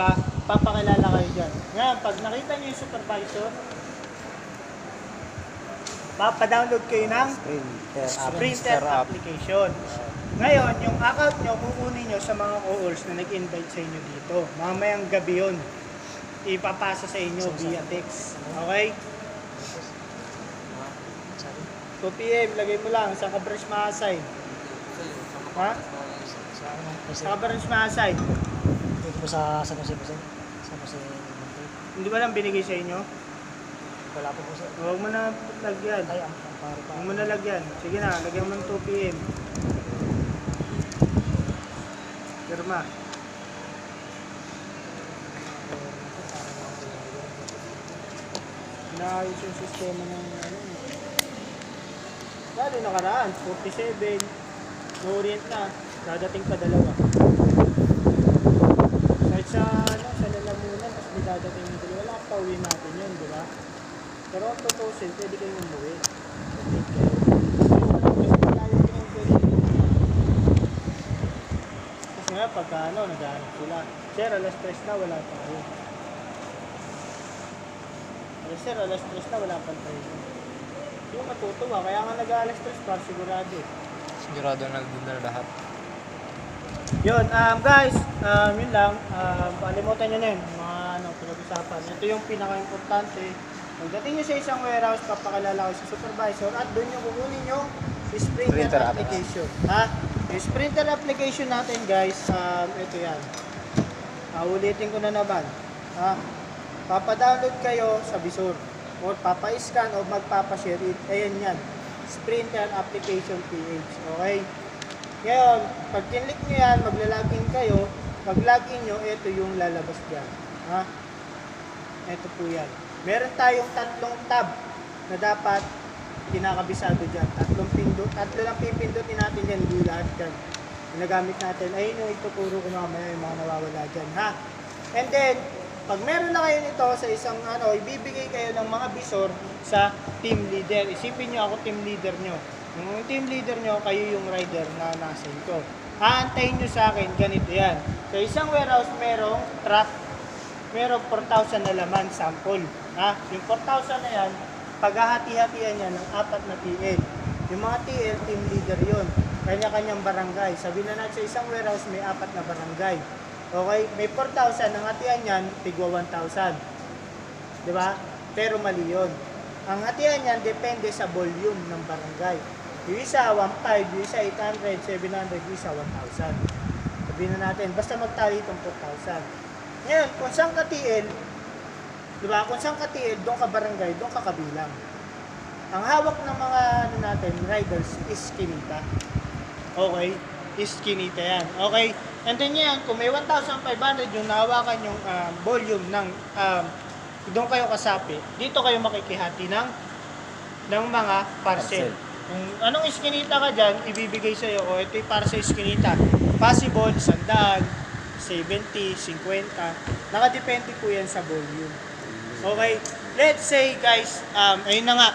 ba? Papakilala kayo dyan. Ngayon, pag nakita nyo yung supervisor, papadownload kayo ng printer application. Ngayon, yung account nyo, kukunin nyo sa mga calls na nag-invite sa inyo dito. Mamayang gabi yun, ipapasa sa inyo via text. Okay? 2 PM, lagay mo lang, saan ka branch ma-assign? Ha? Saan ka branch ma-assign? Dito po sa San Jose po sir. San Jose. Hindi ba lang binigay sa inyo? Wala po po sir. Huwag mo na lagyan. Ay, ang pare pa. Huwag mo na lagyan. Sige na, lagyan mo ng 2 PM. Pirma. Inaayos yung sistema ng ano. Dali nakaraan, 47. No-orient na. Dadating pa dalawa. Kahit sa, sa lalamunan, mas may dadating yung dalawa. Wala kang pauwi natin yun, di ba? Pero ang tutusin, pwede kayong umuwi. Update kayo. Mas malayo kayong pwede. Kasi nga, pagka naghahanap sila. Sir, alas 3 na, wala pa kayo. Sir, alas 3 na, wala pa tayo. Yung matutuwa, kaya nga nag-alas 3 para sigurado eh. Sigurado na doon na lahat. Yun, guys, yun lang. Palimutan nyo na yun, mga pinag-usapan. Ito yung pinaka-importante. Pagdating nyo sa isang warehouse, papakilala ko sa supervisor at doon yung kukunin yung Sprinter application. Ha? Yung Sprinter application natin, guys, ito yan. Ulitin ko na naman. Ha? Papadownload kayo sa Visor o papa-scan o magpapa-share it. Ayan yan. Sprinter application PH. Okay? Ngayon, pag kinlik nyo yan, maglalagin kayo. Pag login nyo, ito yung lalabas dyan. Ha? Ito po yan. Meron tayong 3 tab na dapat kinakabisado dyan. 3 pindot. 3 lang pipindutin natin dyan. Hindi lahat dyan. Ginagamit natin. Ayun yung ituturo ko mamaya yung mga nawawala dyan. Ha? And then, pag meron na kayo nito sa isang ibibigay kayo ng mga visor sa team leader. Isipin nyo ako team leader nyo. Yung team leader nyo, kayo yung rider na nasa ito. Aantayin nyo sa akin, ganito yan. Sa isang warehouse, merong truck, merong 4,000 na laman, sample. Ha? Yung 4,000 na yan, paghahati-hatian yan ng 4 na TL. Yung mga TL, team leader yon, kanya-kanyang barangay. Sabihin na natin sa isang warehouse, may 4 na barangay. Okay? May 4,000, ang hatian yan, tigwa 1,000. Diba? Pero mali yun. Ang hatian yan, depende sa volume ng barangay. Yung isa, 1,500, yung isa, 800, 700, yung isa, 1,000. Sabihin na natin, basta magtali itong 4,000. Ngayon, kung saan ka TL, diba? Kung saan ka TL, doon ka barangay, doon ka kabilang. Ang hawak ng mga natin, riders, is kinita. Okay? Is kinita yan. Okay? And then yan, kung may 1,500 yung nahawakan yung volume ng doon kayo kasapi, dito kayo makikihati ng mga parcel. Kung anong iskinita ka dyan, ibibigay sa'yo, o ito yung para sa iskinita. Possible, 100, 70, 50. Nakadepende po yan sa volume. Okay? Let's say guys, ayun na nga,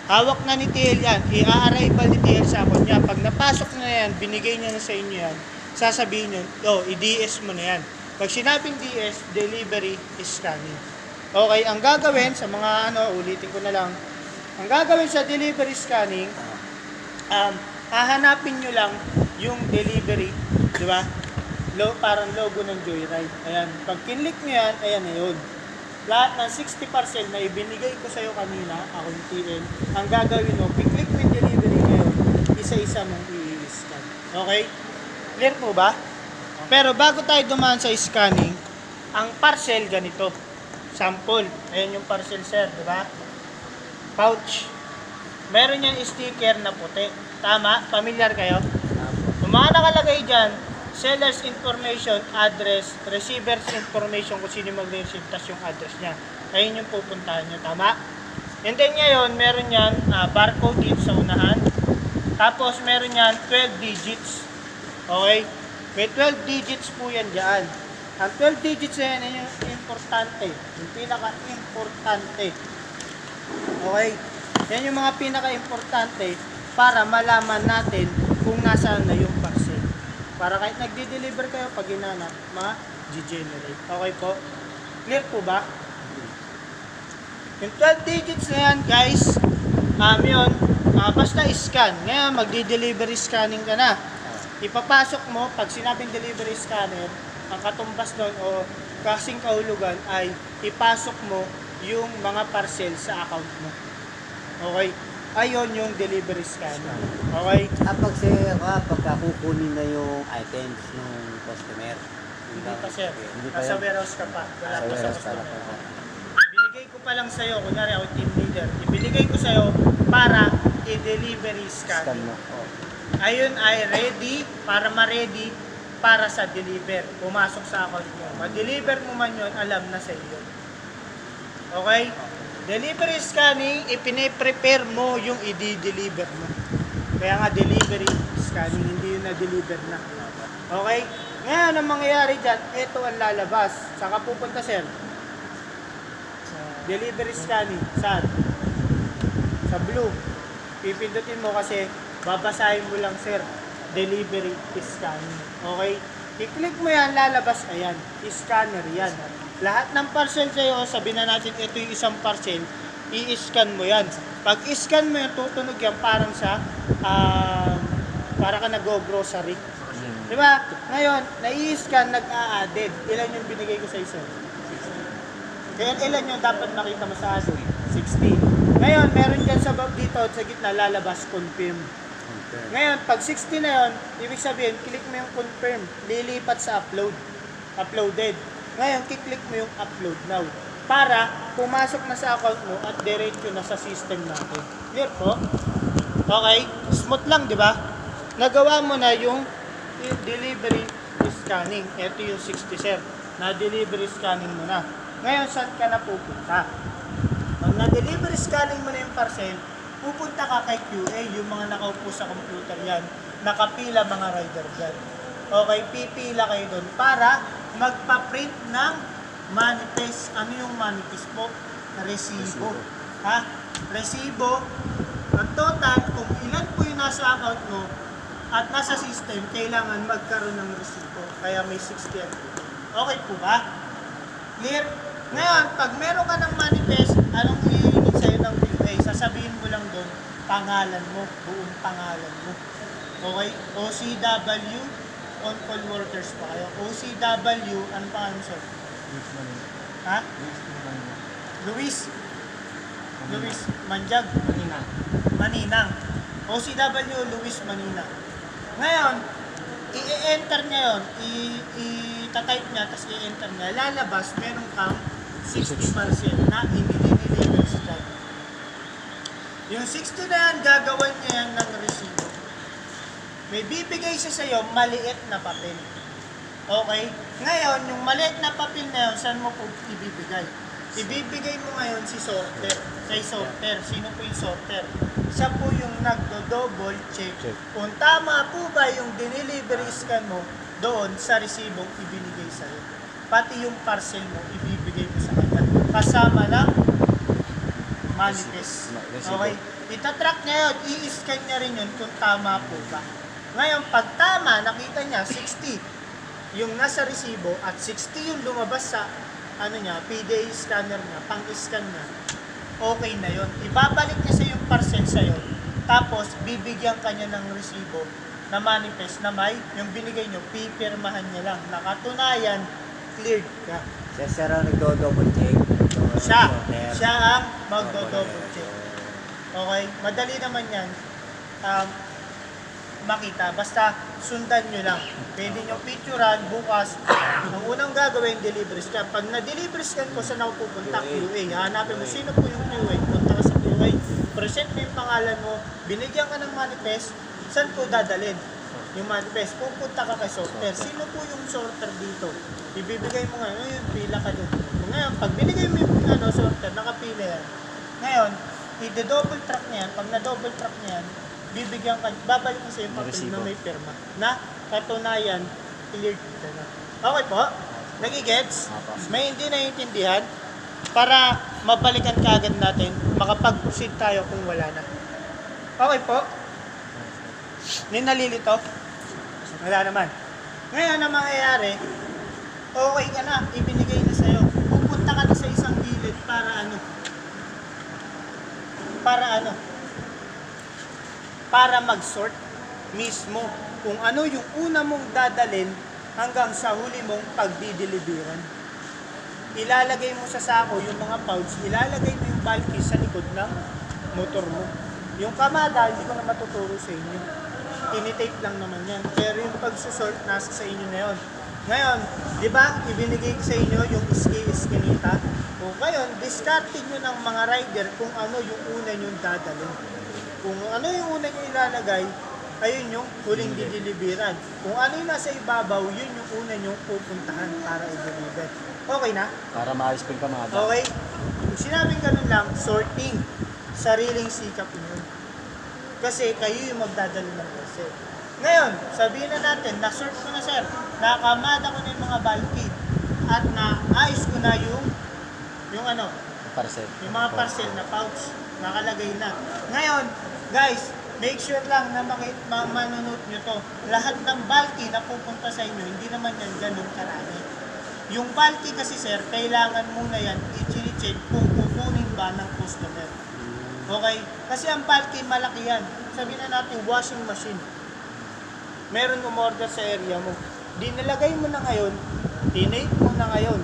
hawak na ni TL yan, i-arrival ni TL sa akon niya. Pag napasok na yan, binigay niya na sa inyo yan, sasabihin nyo, i-DS mo na yan. Pag sinabing DS, delivery is scanning. Okay, ang gagawin sa mga ulitin ko na lang, ang gagawin sa delivery scanning, hahanapin nyo lang yung delivery, di ba? Parang logo ng Joyride. Ayan, pag kinlik nyo yan, ayan na yun. Lahat ng 60 parcel na ibinigay ko sa'yo kanina, ako yung TL, ang gagawin mo, pag-click mo yung delivery ngayon, isa-isa mong i-scan. Okay? Clear po ba? Pero bago tayo dumaan sa scanning, ang parcel ganito. Sample. Ayan yung parcel, sir, di ba? Pouch. Meron yan sticker na puti. Tama? Familiar kayo? Yung mga nakalagay dyan, seller's information, address, receiver's information kung sino mag-receive, tas yung address niya. Ayun yung pupuntahan nyo. Tama? And then ngayon, meron yan barcode dito sa unahan. Tapos meron yan 12 digits. Okay? May 12 digits po yan dyan. Ang 12 digits na yan yung importante. Yung pinaka-importante. Okay? Yan yung mga pinaka-importante para malaman natin kung nasaan na yung parcel. Para kahit nagde-deliver kayo pag hinanap, G-generate. Okay po? Clear po ba? Yung 12 digits na yan, guys, yun, basta scan. Ngayon, magdi-delivery scanning ka na. Ipapasok mo, pag sinabing delivery scanner, ang katumbas doon o kasing kahulugan ay ipasok mo yung mga parcel sa account mo. Okay? Ayun yung delivery scanner. Okay? Pagka kukunin na yung items ng customer. Hindi pa, sir. Hindi pa Nasa yan. warehouse ka pa. Wala Sa pa sa warehouse pala customer. pa. Binigay ko pa lang sa'yo, kunwari ako team leader, ibinigay ko sa'yo para i-delivery Scan scanning. mo. Ayun ay ready, para ma-ready para sa deliver. Pumasok sa account mo. Ma-deliver mo man yun, alam na sa iyo. Okay? Delivery scanning, ipine-prepare mo yung i-deliver mo. Kaya nga delivery scanning, hindi yun na-deliver na. Okay? Ngayon, ang mangyayari dyan, ito ang lalabas. Saan ka pupunta, sir? Delivery scanning. Saan? Sa blue. Pipindutin mo kasi babasahin mo lang, sir. Delivery scanning. Okay? I-click mo yan, lalabas. Ayan. Scanner yan. Lahat ng parcel sa'yo, sabihin na natin ito yung isang parcel, i-scan mo yan. Pag i-scan mo yan, tutunog yan parang sa para ka nag-grocery. Di ba? Ngayon, nai-scan, nag-a-added. Ilan yung binigay ko sa isa? Kaya ilan yung dapat makita mo sa added? 60. Ngayon, meron dyan sa dito sa gitna, lalabas, confirm. Ngayon, pag 60 na yun, ibig sabihin, click mo yung confirm. Lilipat sa upload. Uploaded. Ngayon, kiklik mo yung upload now. Para pumasok na sa account mo at diretso na sa system natin. Clear po? Okay? Smooth lang, di ba? Nagawa mo na yung delivery scanning. Ito yung 60, sir. Na-delivery scanning mo na. Ngayon, saan ka na pupunta? Pag na-delivery scanning mo na yung parcel, pupunta ka kay QA, yung mga nakaupo sa computer yan. Nakapila mga rider dyan. Okay, pipila kayo doon para magpa-print ng manifest. Ano yung manifest po? Resibo. Ha? Resibo. Ang total, kung ilan po yung nasa account mo at nasa system, kailangan magkaroon ng resibo. Kaya may 60 yan. Okay po ba? Clear? Ngayon, pag meron ka ng manifest, anong iinit sa'yo ng QA? Sasabihin mo lang doon, pangalan mo, buong pangalan mo. Okay? OCW, on-call workers pa kayo. OCW, ano pa ano, sir? Ha? Luis Manjag. Maninang. OCW, Luis Maninang. Ngayon, i-enter niya yun, i-type niya, tapos i-enter niya, lalabas, meron kang 60% na i-deliver sa dyan. Yung 60 na yan, gagawan niya yan ng resibo. May bibigay siya sa'yo, maliit na papel. Okay? Ngayon, yung maliit na papel na yun, saan mo po ibibigay? Ibibigay mo ngayon si sorter. Kay sorter. Sino po yung sorter? Siya po yung nagdo-double check kung tama po ba yung dinelivery scan mo doon sa resibong ibinigay sa'yo. Pati yung parcel mo, ibibigay mo sa kanya. Kasama ng manifest. Okay? Itatrack niya yun, i-scan niya rin yun kung tama po ba. Ngayon, pag tama, nakita niya 60 yung nasa resibo at 60 yung lumabas sa PDA scanner niya, pang-scan niya, okay na yun. Ibabalik niya sa yung parcel sa'yo, tapos bibigyan ka niya ng resibo na manifest na may, yung binigay niyo, pipirmahan niya lang. Nakatunayan, cleared ka. Sir ang nagdo-double check. Siya ang magdo-double check. Okay? Madali naman yan. Makita. Basta sundan nyo lang. Pwede nyo picturean bukas. Ang unang gagawin, delivery scan. Pag na-delivery scan ko, saan ako pupunta? QA. Hanapin mo, sino po yung QA? Punta ka sa QA. Present mo yung pangalan mo. Binigyan ka ng manifest. Saan po dadalhin? Yung manifest. Pupunta ka kay sorter. Sino po yung sorter dito? Ibibigay mo ngayon, pila ka doon. Ngayon, pag binigay mo yung sorter, nakapila yan. Ngayon, i-double track niya yan. Pag na-double track niya yan, bibigyan ka, babalik mo sa iyo papel na may pirma na katunayan, cleared ka na. Okay po? Nagigets? May hindi naiintindihan? Para mabalikan ka agad natin, makapag-proceed tayo kung wala na. Okay po? May nalilito? Wala naman. Ngayon, ang mangyayari, okay ka na, ibinigay na sa'yo. Pupunta ka na sa isang gilid para ano? Para mag-sort mismo kung ano yung una mong dadalin hanggang sa huli mong pagdideliveran. Ilalagay mo sa sako yung mga pouch, ilalagay mo yung bulky sa likod ng motor mo. Yung kamada, hindi ko na matuturo sa inyo. Tinitape lang naman yan. Pero yung pagsusort, nasa sa inyo na yun. Ngayon, di ba, ibinigay ko sa inyo yung iski-iskinita. O ngayon, discarding nyo ng mga rider kung ano yung una nyo dadalhin. Kung ano yung una nyo ilalagay, ayun yung huling dideliveran. Kung ano yung nasa ibabaw, yun yung una nyo pupuntahan para i-deliver. Okay na? Para maayos pa yung kamada. Okay? Kung sinabing ganun lang, sorting. Sariling sikap yun. Kasi kayo yung magdadala ng parcel. Ngayon, sabihin na natin, na-sort ko na sir, nakamada ko na yung mga bulky at naayos ko na yung Parcel. yung mga parcel na pouch, nakalagay na. Ngayon, guys, make sure lang na manunod nyo to. Lahat ng bulky na pupunta sa inyo, hindi naman yan ganun karami. Yung bulky kasi sir, kailangan muna yan i-check kung kukunin ba ng customer. Okay? Kasi ang bulky, malaki yan. Sabihin na natin, washing machine. Meron umorder sa area mo. Dinilagay mo na ngayon, tinate mo na ngayon,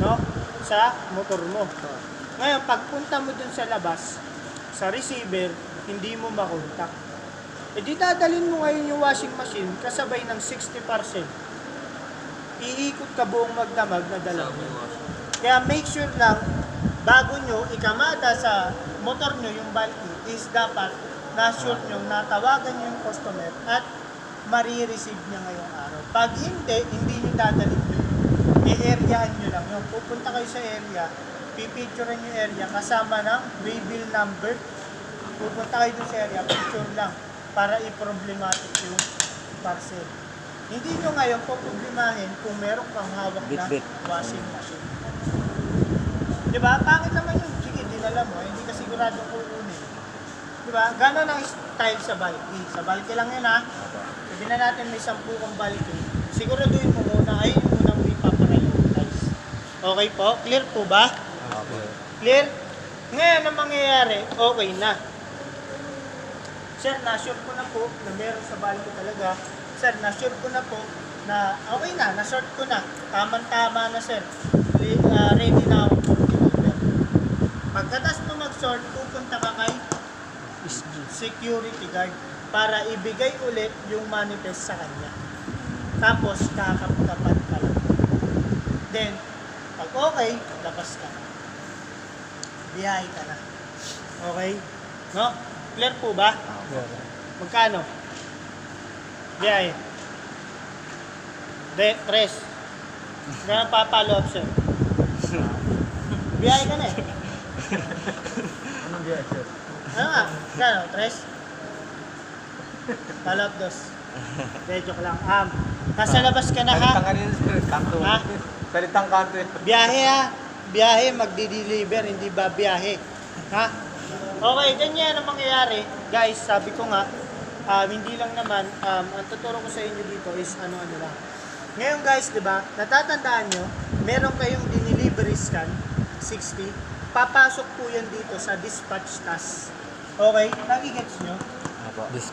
no? Sa motor mo. Ngayon, pagpunta mo dun sa labas, sa receiver, hindi mo makontak. E di dadalhin mo ngayon yung washing machine kasabay ng 60%. Iikot ka buong magdamag na dala mo. Kaya make sure lang, bago nyo ikamada sa motor nyo yung bulky, is dapat na-sure nyo, natawagan nyo yung customer at marireceive niya ngayong araw. Pag hindi nyo dadalhin yun. I-areahan nyo lang yun. Pupunta kayo sa area, pipicturean yung area kasama ng waybill number. Pupunta kayo dun sa area, picture lang para i-problematic yung parcel. Hindi nyo ngayon poproblemahin kung meron kang hawak na washing machine. Diba? Pangit naman yun. Sige, dinala mo. Hindi ka sigurado kukunin. Diba? Gano'n ang style sa bulky. Sa bulky lang yun ha. Sabihin na natin may 10 kang bulky. Siguraduhin mo muna. Ayun yung muna mo ipaprioritize. Okay po? Clear po ba? Okay. Clear? Ngayon ang mangyayari, okay na. Sir, na-sure ko na po na meron sa bulky talaga. Sir, na-sure ko na po na okay na, na-sort ko na. Tama-tama na sir. Ready na ako for deliver. Pagkatas mo mag-sort, pupunta ka kay security guard para ibigay ulit yung manifest sa kanya. Tapos, kakapkapan ka lang. Then, pag okay, labas ka na. Biyahe ka na. Okay? No? Clear po ba? Magkano? Biyahe. Tres. Ganun pa-follow up sir. Biyahe ka na eh. Anong biyahe, sir? Ano nga? Gano'n? Tres? Follow up dos. Joke lang. Nasa labas ka na ha? Palitang kanina, sir. Kanto. Ha? Palitang kanto eh. Biyahe ha? Biyahe, magdi-deliver, hindi ba biyahe? Ha? Okay, ganyan ang mangyayari. Guys, sabi ko nga, hindi lang naman, ang tuturo ko sa inyo dito is ano-ano lang. Ngayon guys, di ba, natatandaan nyo, meron kayong dinelivery scan, 60, papasok po yan dito sa dispatch task. Okay? Nagigets nyo?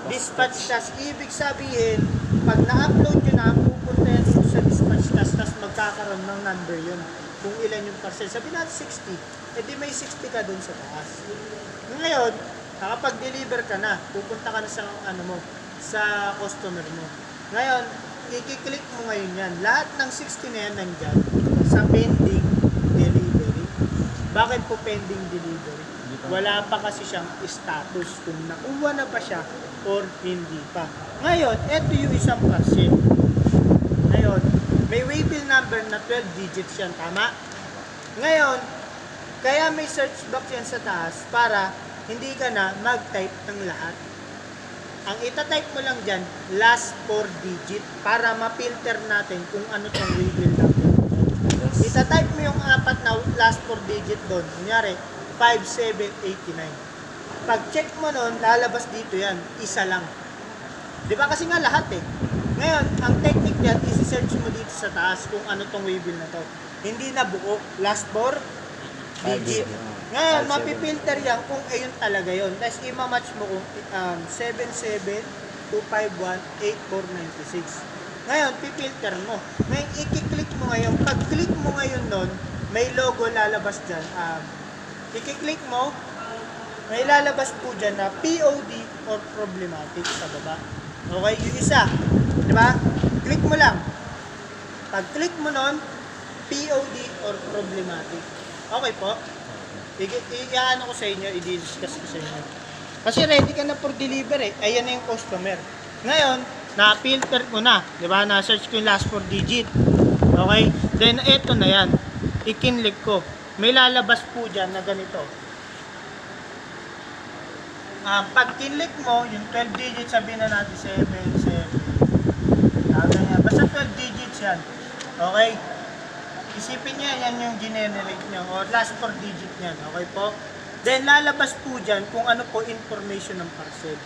Dispatch task, ibig sabihin, pag na-upload nyo na, pupunta yan sa dispatch task, tapos magkakaroon ng number yun. Kung ilan yung parcel. Sabi natin 60, edi may 60 ka dun sa taas. Ngayon, nakapag-deliver ka na, pupunta ka na sa sa customer mo. Ngayon, i-click mo ngayon yan. Lahat ng 60 na yan nandyan sa pending delivery. Bakit po pending delivery? Wala pa kasi siyang status kung nakuha na ba siya or hindi pa. Ngayon, eto yung isang parcel. Ngayon, may waybill number na 12 digits yan, tama? Ngayon, kaya may search box yan sa taas para hindi ka na mag-type ng lahat. Ang itatype mo lang dyan, last 4 digit para ma-filter natin kung ano tong waybill number. Itatype mo yung apat na last 4 digit doon. Kunyari, 5789. Pag-check mo nun, lalabas dito yan. Isa lang. Di ba kasi nga lahat eh. Ngayon, ang technique yan is i-search mo dito sa taas kung ano tong waybill na to. Hindi na buo, last 4 digit. Ngayon, mapipilter yan kung ayun talaga yun. Tapos ima-match mo kung 772518496. Ngayon, pipilter mo. Ngayon, i-click mo ngayon. Pag click mo ngayon nun, may logo lalabas dyan. I-click mo, may lalabas po dyan na POD or problematic sa baba. Okay, yung isa. Di ba? Click mo lang. Pag click mo nun, POD or problematic. Okay po? I-ano ko sa inyo, i-discuss ko sa inyo. Kasi ready ka na for delivery. Ayan na yung customer. Ngayon, na-filter ko na. Di ba? Na-search ko yung last 4 digit. Okay? Then, eto na yan. I-kinlik ko. May lalabas po dyan na ganito. Pag kinlik mo, yung 12 digits, sabihin na natin 7. Basta 12 digits yan. Okay? Isipin niya, yan yung generate nyo or last 4 digit niyan. Okay po? Then, lalabas po dyan kung ano po information ng parcel.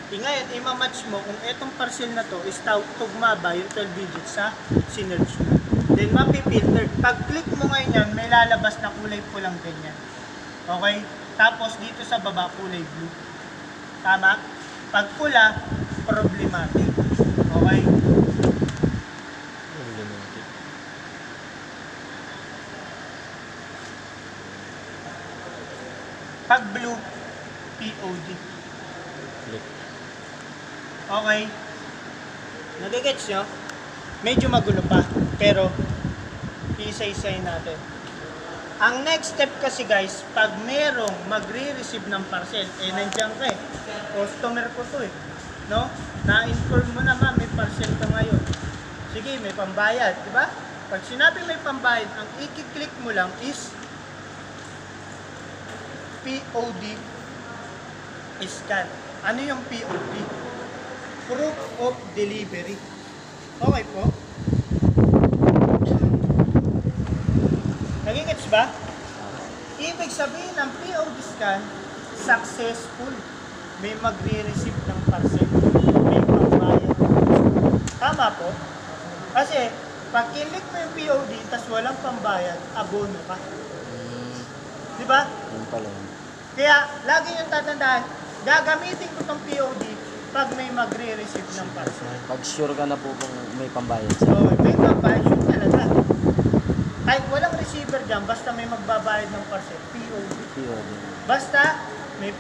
Ngayon, ima-match mo kung etong parcel na to is tugma ba yung 12 digits sa sinerge mo. Then, mapipilter. Pag click mo ngayon yan, may lalabas na kulay pulang ganyan. Okay? Tapos, dito sa baba, kulay blue. Tama? Pag pula, problematic. Okay? Pag blue, POD. Okay. Nagigets nyo? Medyo magulo pa. Pero, isa-isay natin. Ang next step kasi guys, pag merong magre-receive ng parcel, nandiyan ka eh. Customer ko to eh. No? Na-inform mo naman, may parcel ka ngayon. Sige, may pambayad. Diba? Pag sinabi may pambayad, ang i-click mo lang is POD scan. Ano yung POD? Proof of Delivery. Okay po? Nagigets ba? Ibig sabihin ng POD scan, successful. May magre-receive ng parcel. May pambayad. Tama po? Kasi, pag kinlik mo yung POD, tas walang pambayad, abono ka. Diba? Yun pala yun. Kaya, lagi yung tatandaan, gagamitin ko tong POD pag may magre-receive ng parcel. Pag sure ka na po kung may pambayad So, may pambayad, yun talaga. Kahit walang receiver dyan, basta may magbabayad ng parcel, POD. POD. Basta, may